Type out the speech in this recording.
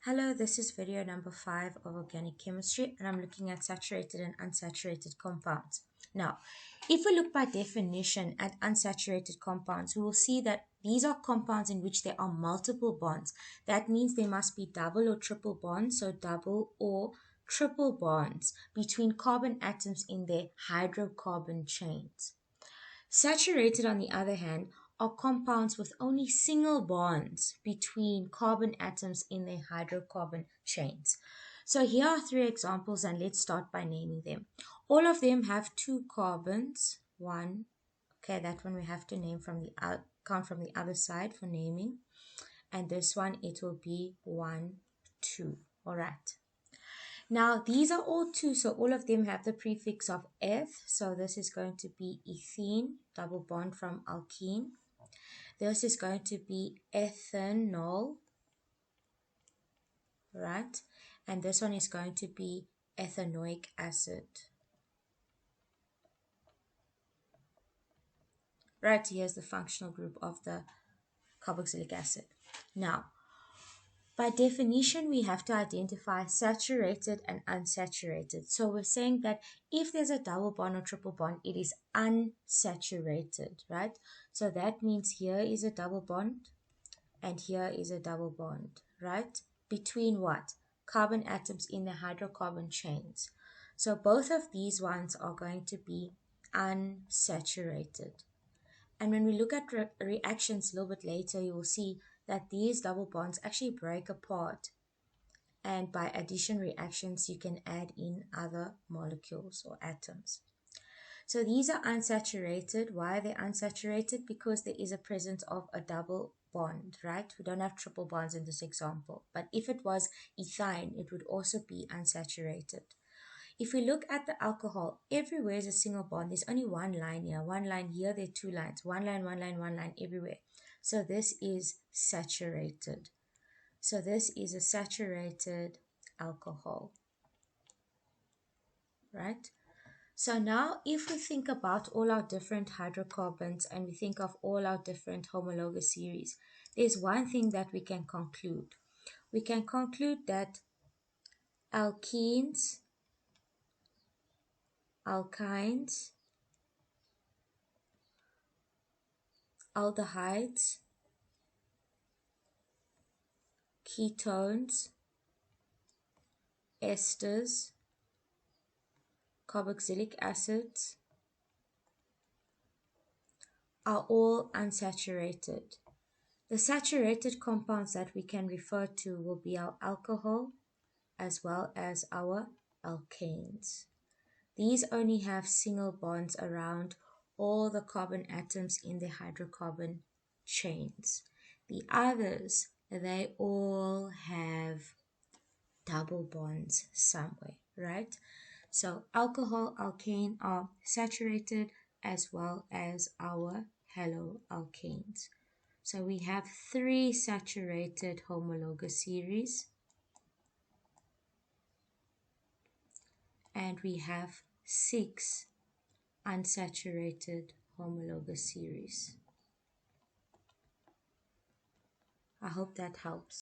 Hello, this is video number 5 of organic chemistry, and I'm looking at saturated and unsaturated compounds. Now, if we look by definition at unsaturated compounds, we will see that these are compounds in which there are multiple bonds. That means there must be double or triple bonds, so double or triple bonds between carbon atoms in their hydrocarbon chains. Saturated, on the other hand, are compounds with only single bonds between carbon atoms in their hydrocarbon chains. So here are 3 examples, and let's start by naming them. All of them have 2 carbons. One, okay, that one we have to name from the count from the other side for naming. And this one, it will be 1, 2. All right. Now, these are all 2, so all of them have the prefix of eth. So this is going to be ethene, double bond from alkene. This is going to be ethanol, right? And this one is going to be ethanoic acid. Right, here's the functional group of the carboxylic acid. Now, by definition, we have to identify saturated and unsaturated. So we're saying that if there's a double bond or triple bond, it is unsaturated, right? So that means here is a double bond and here is a double bond, right? Between what? Carbon atoms in the hydrocarbon chains. So both of these ones are going to be unsaturated. And when we look at reactions a little bit later, you will see that these double bonds actually break apart. And by addition reactions, you can add in other molecules or atoms. So these are unsaturated. Why are they unsaturated? Because there is a presence of a double bond, right? We don't have triple bonds in this example. But if it was ethyne, it would also be unsaturated. If we look at the alcohol, everywhere is a single bond. There's only one line here. One line here, there are 2 lines. One line, one line, one line everywhere. So this is saturated. So this is a saturated alcohol, right? So now if we think about all our different hydrocarbons and we think of all our different homologous series, there's one thing that we can conclude. We can conclude that alkenes, alkynes, aldehydes, ketones, esters, carboxylic acids are all unsaturated. The saturated compounds that we can refer to will be our alcohol as well as our alkanes. These only have single bonds around all the carbon atoms in the hydrocarbon chains. The others, they all have double bonds somewhere, right? So alcohol, alkane are saturated as well as our haloalkanes. So we have 3 saturated homologous series and we have 6 unsaturated homologous series. I hope that helps.